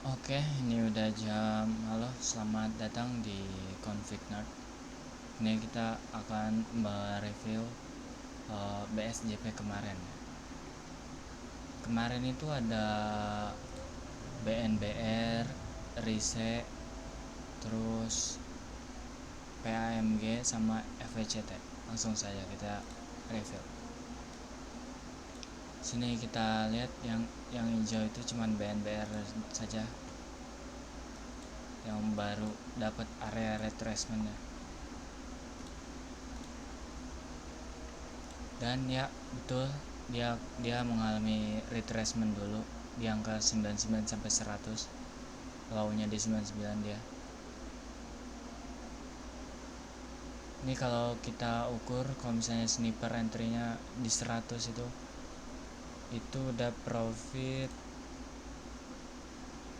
Oke, ini udah jam. Halo, selamat datang di Config Nerd. Ini kita akan mereview BSJP kemarin. Kemarin itu ada BNBR, RISE, terus PAMG sama FVCT. Langsung saja kita review. Sini kita lihat yang hijau itu cuman BNBR saja yang baru dapat area retracement ya. Dan ya betul, dia mengalami retracement dulu di angka 99 sampai 100, low-nya di 99 dia. Ini kalau kita ukur, kalau misalnya sniper entry-nya di 100 itu udah profit.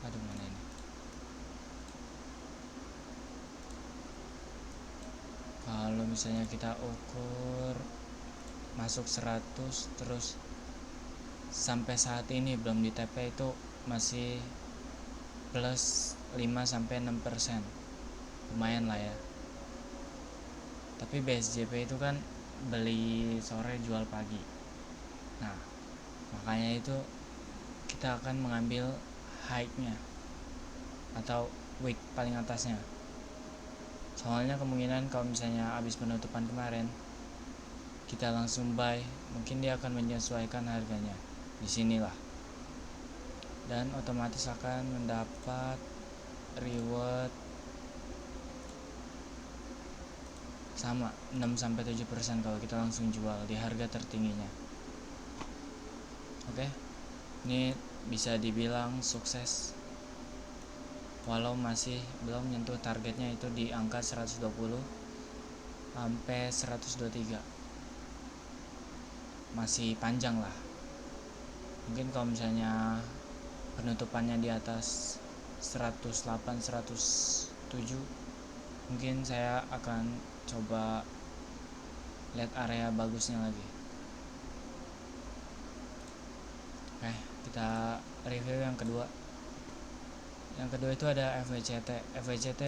Aduh, mana ini? Kalau misalnya kita ukur masuk 100 terus sampai saat ini belum di TP itu masih plus 5 sampai 6%. Lumayan lah ya. Tapi BSJP itu kan beli sore jual pagi. Nah, makanya itu kita akan mengambil high-nya atau wick paling atasnya. Soalnya kemungkinan kalau misalnya habis penutupan kemarin kita langsung buy, mungkin dia akan menyesuaikan harganya di sinilah. Dan otomatis akan mendapat reward sama 6-7% kalau kita langsung jual di harga tertingginya. Oke, ini bisa dibilang sukses walau masih belum menyentuh targetnya itu di angka 120 sampai 123. Masih panjang lah. Mungkin kalau misalnya penutupannya di atas 108 107, mungkin saya akan coba lihat area bagusnya lagi. Oke, kita review yang kedua. Yang kedua itu ada FVCT. FVCT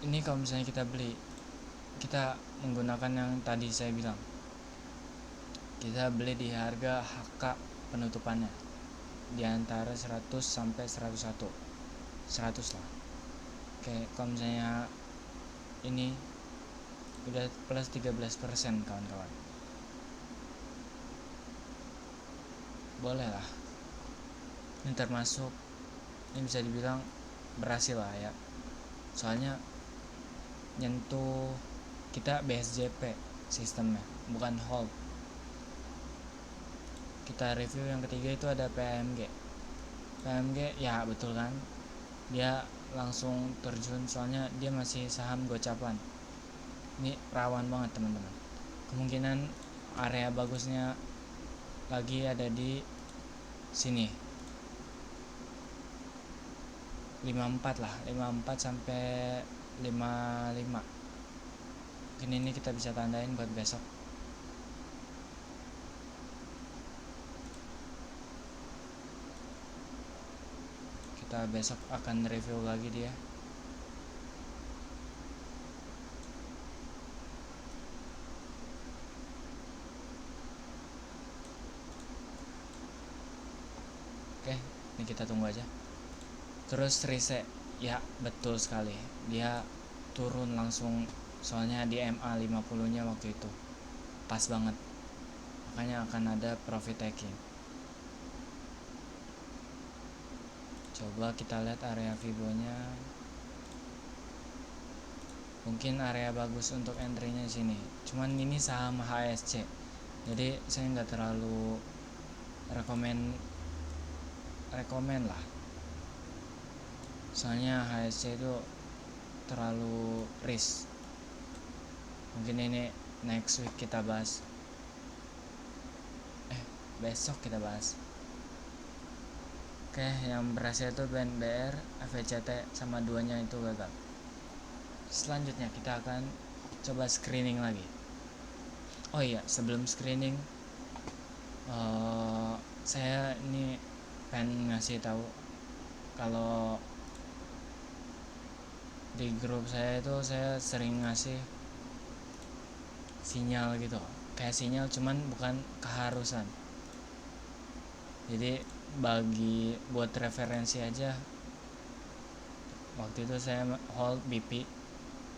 ini kalau misalnya kita beli, kita menggunakan yang tadi saya bilang. Kita beli di harga HK penutupannya di antara 100 sampai 101. 100 lah. Oke, kalau misalnya ini udah plus 13% kawan-kawan. Boleh lah. Ini termasuk, ini bisa dibilang berhasil lah ya. Soalnya nyentuh kita BSJP sistemnya, bukan hold. Kita review yang ketiga itu ada PMG. PMG ya betul kan, dia langsung terjun soalnya dia masih saham gocapan. Ini rawan banget teman-teman. Kemungkinan area bagusnya lagi ada di sini 54 lah, 54 sampai 55. Mungkin ini kita bisa tandain buat besok. Kita besok akan review lagi dia. Oke, ini kita tunggu aja. Terus reset, ya betul sekali, dia turun langsung. Soalnya di MA 50 nya waktu itu pas banget, makanya akan ada profit taking. Coba kita lihat area Fibo nya. Mungkin area bagus untuk entry nya sini, cuman ini saham HSC, jadi saya nggak terlalu rekomen lah. Soalnya HSC itu terlalu risk. Mungkin ini next week kita bahas. Besok kita bahas. Oke, yang berhasil itu BNBR, FVCT sama duanya itu gagal. Selanjutnya kita akan coba screening lagi. Oh iya, sebelum screening saya ini pengen ngasih tahu kalau di grup saya itu saya sering ngasih sinyal gitu, kayak sinyal cuman bukan keharusan. Jadi buat referensi aja, waktu itu saya hold BP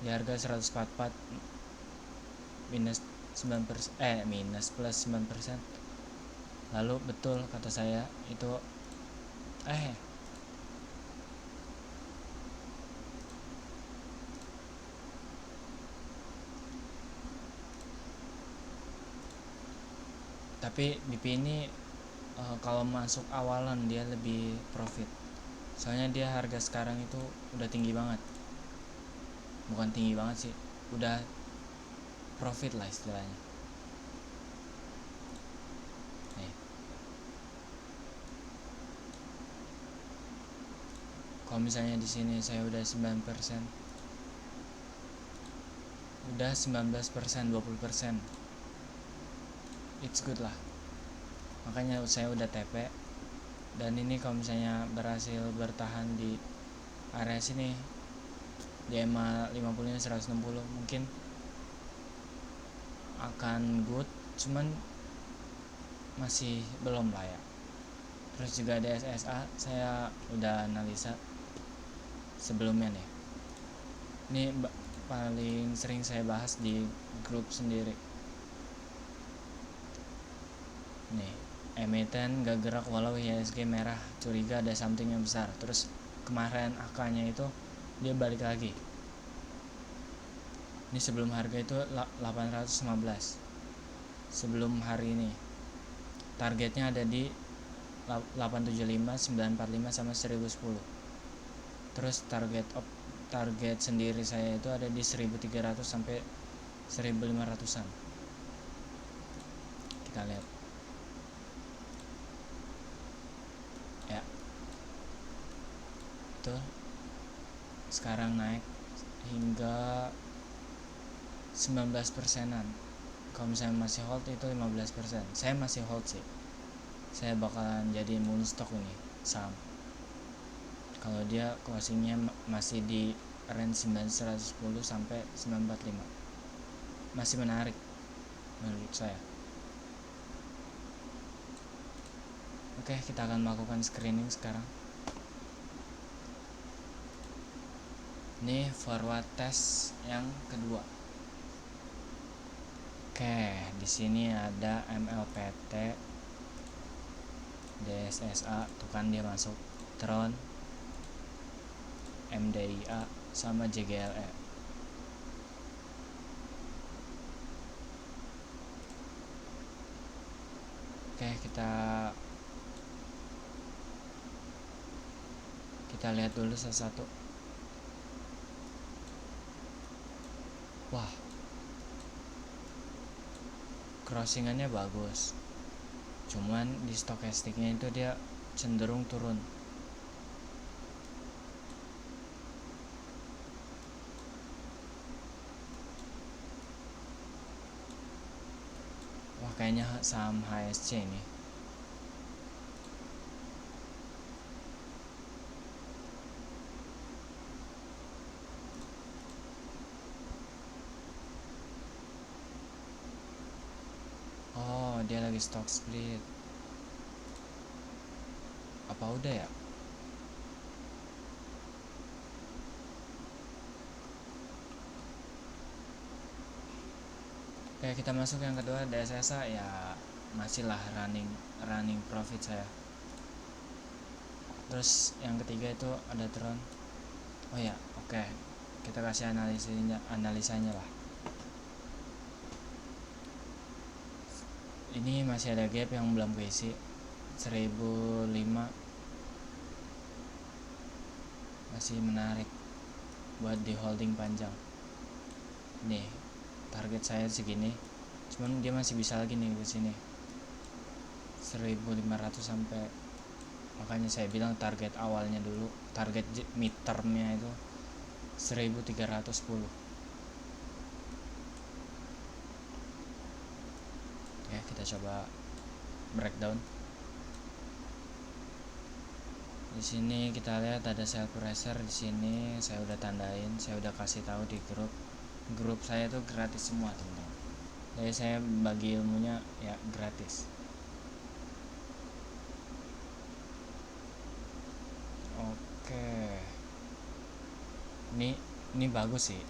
di harga 144 minus 9%, minus plus 9%. Lalu betul kata saya itu tapi BP ini kalau masuk awalan dia lebih profit. Soalnya dia harga sekarang itu udah tinggi banget. Bukan tinggi banget sih, udah profit lah istilahnya. Nih. Kalau misalnya di sini saya udah 9%. Udah 19%, 20%. It's good lah. Makanya saya udah TP. Dan ini kalau misalnya berhasil bertahan di area sini di EMA 50 160 mungkin akan good, cuman masih belum lah ya. Terus juga di SSA saya udah analisa sebelumnya nih. Ini paling sering saya bahas di grup sendiri. Nih, emiten gak gerak walau IHSG merah, curiga ada something yang besar. Terus kemarin AK-nya itu dia balik lagi. Ini sebelum harga itu 815. Sebelum hari ini targetnya ada di 875, 945 sama 1010. Terus target sendiri saya itu ada di 1300 sampai 1500-an. Kita lihat. Ya. Itu sekarang naik hingga 19%-an. Kalau misalnya masih hold itu 15%. Saya masih hold sih. Saya bakalan jadi moonstock ini saham. Kalau dia closingnya masih di range 910 sampai 945, masih menarik menurut saya. Oke, kita akan melakukan screening sekarang. Ini forward test yang kedua. Oke, di sini ada MLPT, DSSA, tuh kan dia masuk, Tron, MDIA sama JGLE. Oke, kita lihat dulu satu-satu. Wah, crossingannya bagus, cuman di stokastiknya itu dia cenderung turun. Wah, kayaknya saham HSC ini. Oh, dia lagi stock split. Apa udah ya? Oke, kita masuk yang kedua, DSSA. Ya masih lah running profit saya. Terus yang ketiga itu ada Tron. Oh ya, oke. Kita kasih analisanya lah. Ini masih ada gap yang belum keisi, 1005. Masih menarik buat di holding panjang. Nih, target saya segini, cuman dia masih bisa lagi nih ke sini 1500 sampai, makanya saya bilang target awalnya dulu, target midtermnya itu 1310. Ya, kita coba breakdown. Di sini kita lihat ada sell pressure. Di sini saya udah tandain, saya udah kasih tahu di grup saya tuh gratis semua teman-teman. Jadi saya bagi ilmunya ya gratis. Oke, ini bagus sih.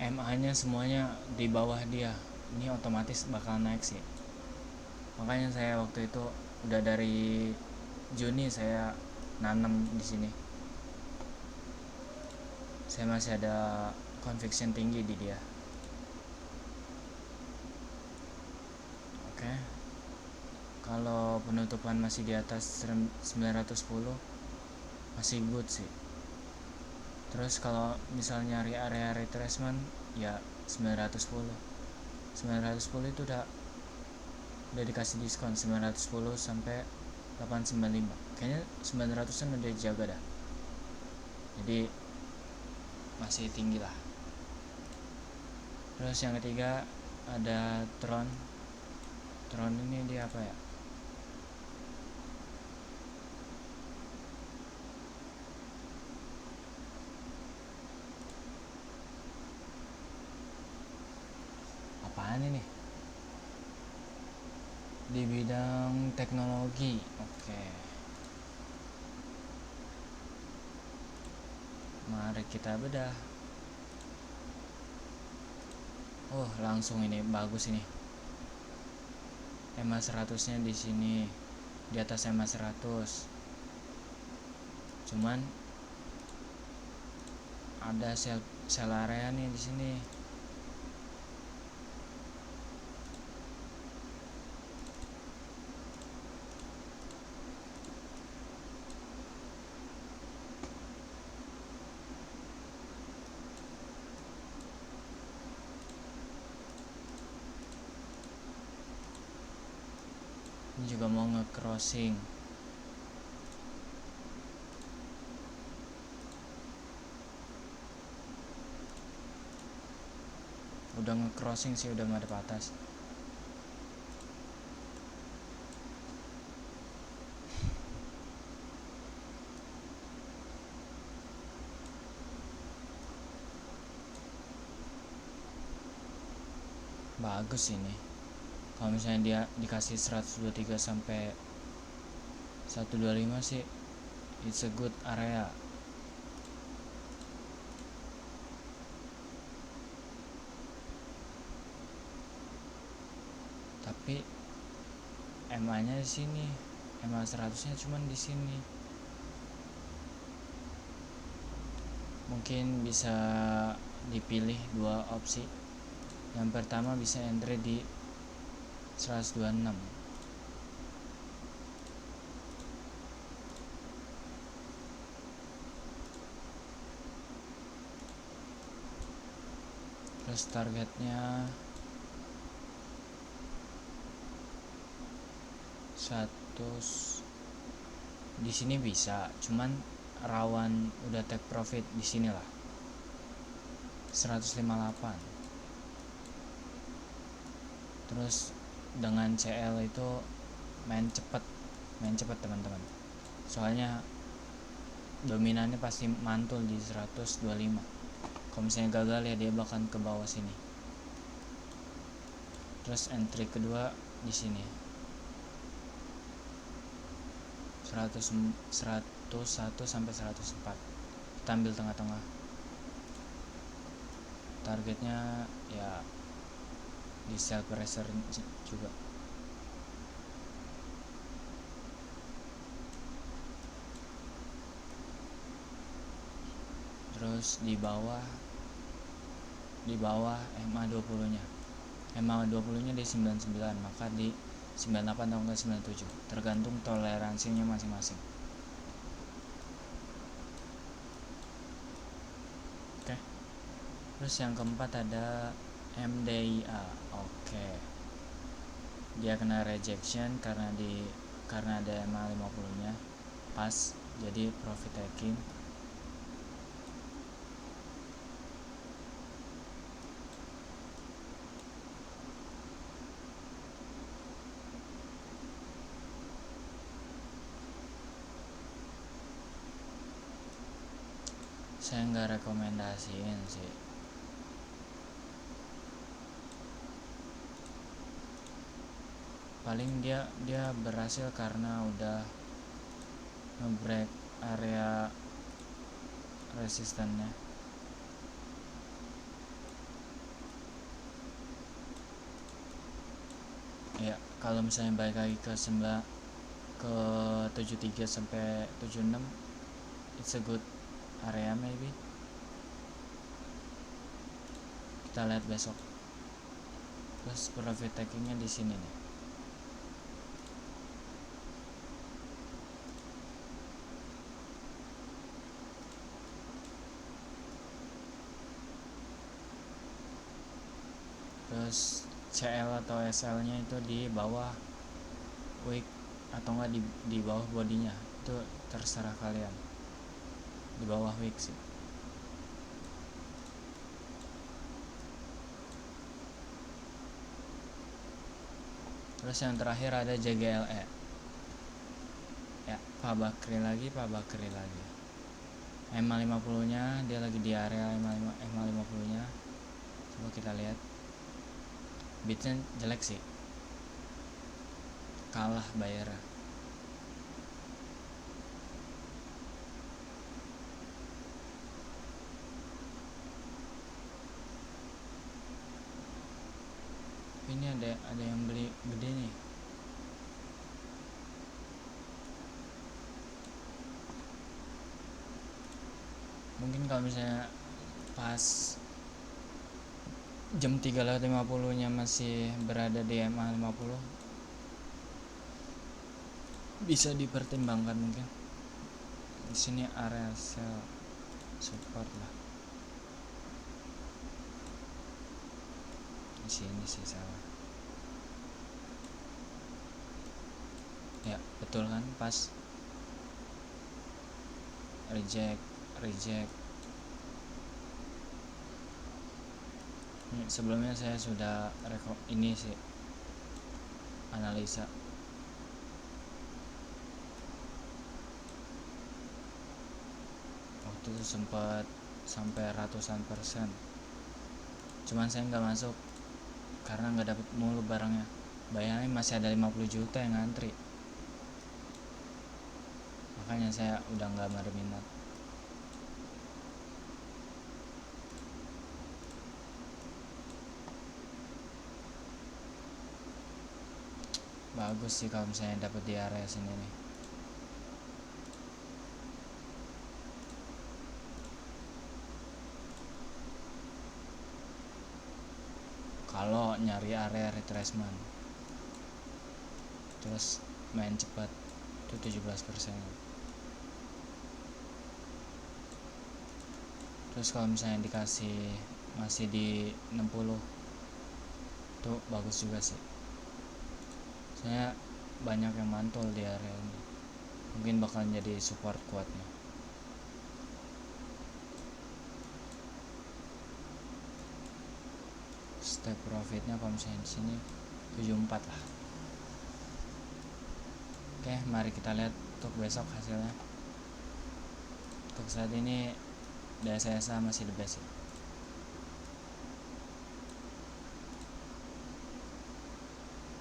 MA nya semuanya di bawah dia, ini otomatis bakal naik sih. Makanya saya waktu itu udah dari Juni saya nanam di sini. Saya masih ada conviction tinggi di dia. Oke. Kalau penutupan masih di atas 910 masih good sih. Terus kalau misalnya nyari area retracement ya 910 itu udah dikasih diskon 910 sampai 895. Kayaknya 900-an udah dijaga dah. Jadi masih tinggi lah. Terus yang ketiga ada Tron ini dia apa ya? Apaan ini? Di bidang teknologi. Oke. Mari kita bedah. Oh, langsung ini bagus ini. EMA 100-nya di sini, di atas EMA 100. Cuman ada sell area nih di sini. Ini juga mau nge-crossing. Udah nge-crossing sih, udah madep atas. Bagus ini. Kalau misalnya dia dikasih 123 sampai 125 sih, it's a good area. Tapi MA-nya di sini, MA 100-nya cuman di sini. Mungkin bisa dipilih dua opsi. Yang pertama bisa entry di 126. Terus targetnya 100 di sini bisa, cuman rawan udah take profit di sini lah. 158. Terus dengan CL itu main cepet teman-teman. Soalnya dominannya pasti mantul di 125. Kalau misalnya gagal ya dia bakal ke bawah sini. Terus entry kedua di sini. 101 sampai 104. Kita ambil tengah-tengah. Targetnya ya di sell pressure juga. Terus di bawah MA 20 nya di 99, maka di 98 atau enggak 97, tergantung toleransinya masing-masing. Oke. Terus yang keempat ada MDIA. Oke. Dia kena rejection karena ada EMA 50-nya pas, jadi profit taking. Saya nggak rekomendasiin sih. Paling dia berhasil karena udah nge-break area resistannya. Ya, kalau misalnya balik lagi ke 73 sampai 76, it's a good area maybe. Kita lihat besok. Terus profit takingnya di sini nih. Terus CL atau SL nya itu di bawah wick atau enggak di bawah bodinya, itu terserah kalian. Di bawah wick sih. Terus yang terakhir ada JGLE. Ya, Pak Bakri lagi. EMA 50 nya dia lagi di area EMA 50 nya. Coba kita lihat. Bitnya jelek sih, kalah bayarnya. Ini ada yang beli gede nih. Mungkin kalau misalnya pas jam 3:50 nya masih berada di EMA 50, bisa dipertimbangkan mungkin. Di sini area sell support lah. Di sini sih salah. Ya, betul kan, pas reject. Sebelumnya saya sudah ini sih analisa. Waktu itu sempat sampai ratusan persen. Cuman saya nggak masuk karena nggak dapet mulu barangnya. Bayangin masih ada 50 juta yang ngantri. Makanya saya udah nggak berminat. Bagus sih kalau misalnya dapet di area sini nih. Kalau nyari area retracement terus main cepat itu 17%. Terus kalau misalnya dikasih masih di 60, itu bagus juga sih. Saya banyak yang mantul di area ini, mungkin bakal jadi support kuatnya. Stake profitnya kalau misalnya di sini 74 lah. Oke, mari kita lihat untuk besok hasilnya. Untuk saat ini DSSA masih the best ya.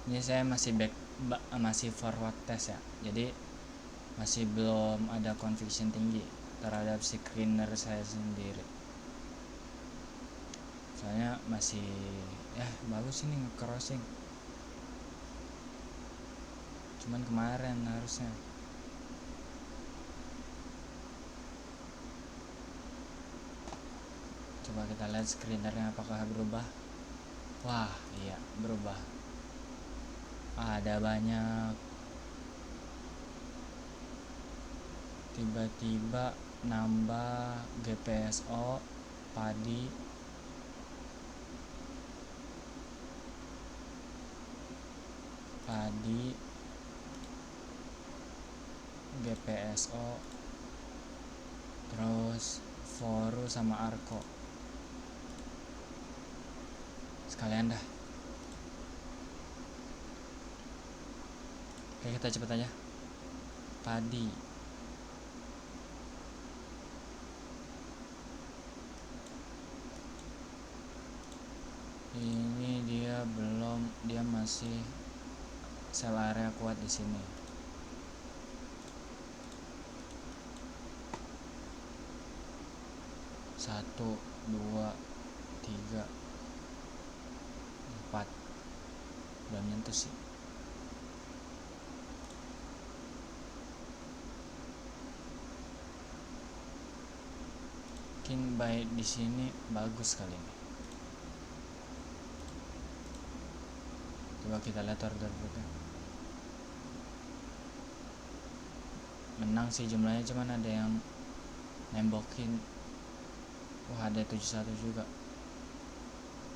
Ini saya masih forward test ya, jadi masih belum ada conviction tinggi terhadap screener saya sendiri. Soalnya masih bagus ini nge-crossing, cuman kemarin harusnya. Coba kita lihat screenernya apakah berubah. Wah, iya berubah. ada banyak. Tiba-tiba nambah GPSO padi, GPSO, terus Foru sama Arko sekalian dah. Oke, kita cepet aja. Padi ini dia masih sel area kuat di sini. Satu, dua, tiga, empat, belum nyentuh sih. Mungkin baik di sini bagus kali ini. Coba kita lihat order booknya. Menang sih jumlahnya, cuman ada yang nembokin. Wah, ada 71 juga.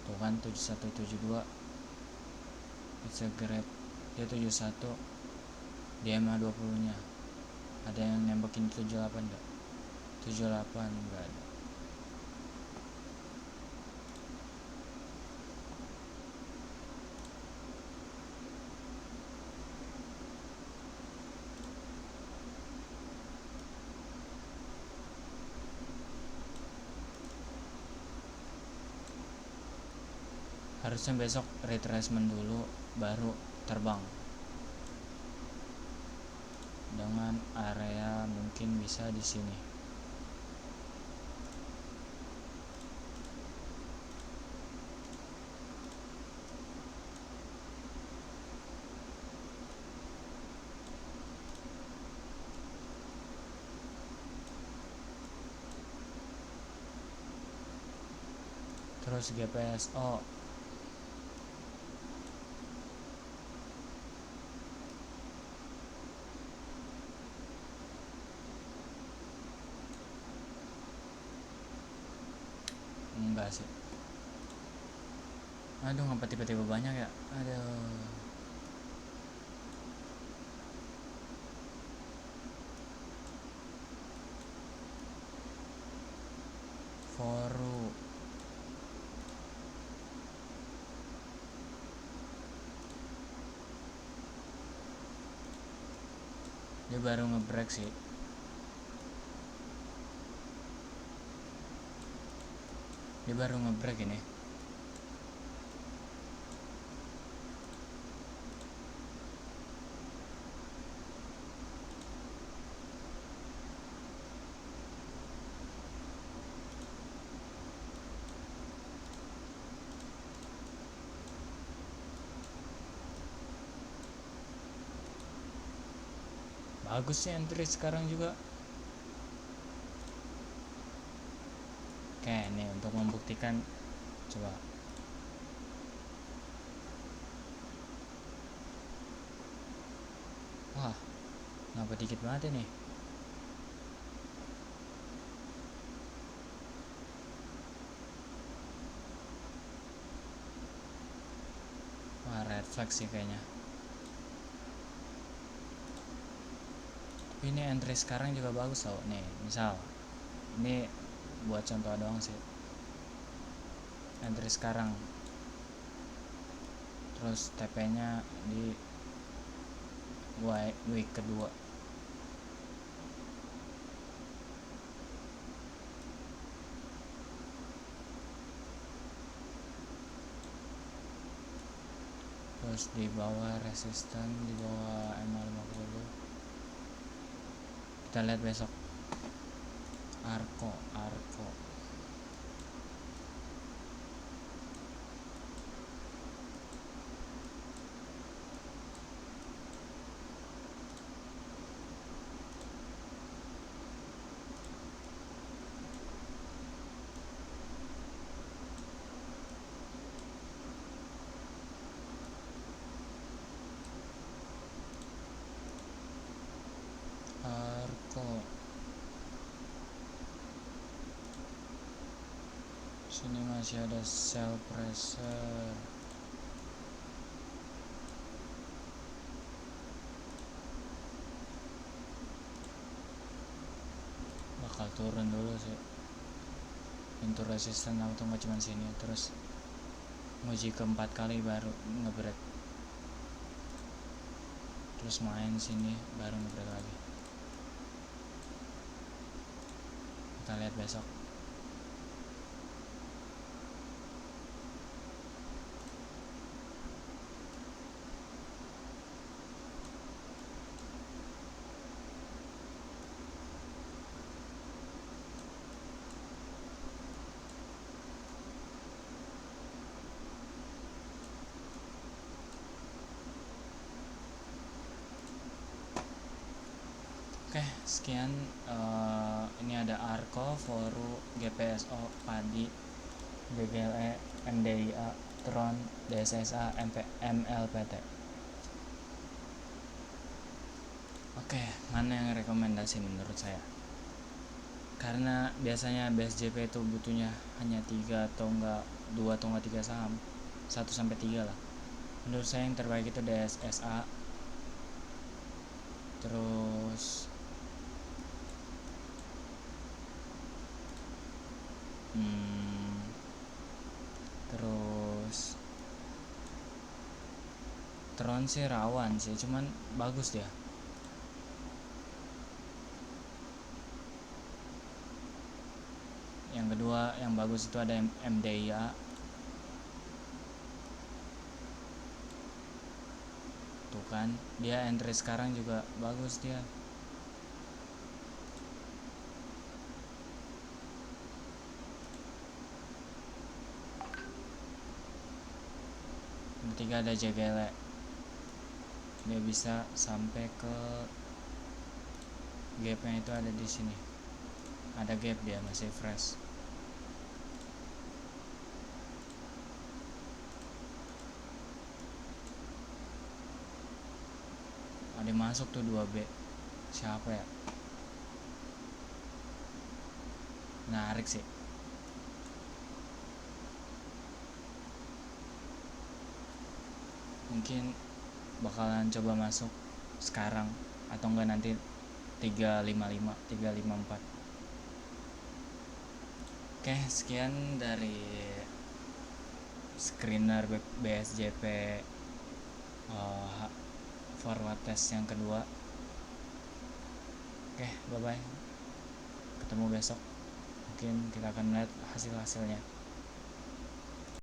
Tuh kan 7172. It's a great. Dia 71. Dia MA20 nya. Ada yang nembokin 78 enggak? 78 enggak ada. Harusnya besok retracement dulu baru terbang. Dengan area mungkin bisa di sini. Terus GPSO enggak sih. Aduh, ngapa tiba-tiba banyak ya? Aduh. Foru. Dia baru ngebreak sih. Dia baru ngebreak ini. Bagus sih entry sekarang juga. Oke, nih untuk membuktikan, coba. Wah, kenapa dikit banget ini? Wah, red flag sih kayaknya. Tapi ini entry sekarang juga bagus tau. Nih, misal ini buat contoh doang sih. Entry sekarang, terus TP nya di week kedua. Terus di bawah resisten, di bawah MA50. Kita lihat besok. Arko. Sini masih ada cell pressure. Bakal turun dulu sih. Pintu resisten auto nggak cuma sini, terus nguji ke 4 kali baru ngebreak, terus main sini baru ngebreak lagi. Kita lihat besok. Oke, sekian. Ini ada Arco, Foru, GPSO, Padi, GGLE, MDIA, Tron, DSSA, MLPT. Oke, mana yang rekomendasi menurut saya? Karena biasanya BSJP itu butuhnya hanya 3 atau enggak 2 atau enggak 3 saham, 1 sampai 3 lah. Menurut saya yang terbaik itu DSSA, terus terus Tron sih rawan sih, cuman bagus dia. Yang kedua yang bagus itu ada MDIA. Tuh kan, dia entry sekarang juga bagus dia. Yang ketiga ada JGLE. Dia bisa sampai ke gapnya itu ada di sini. Ada gap, dia masih fresh. Ada masuk tuh 2B. Siapa ya? Menarik sih. Mungkin bakalan coba masuk sekarang atau enggak nanti 355, 354. Oke, sekian dari screener BSJP forward test yang kedua. Oke, bye bye. Ketemu besok. Mungkin kita akan melihat hasil-hasilnya.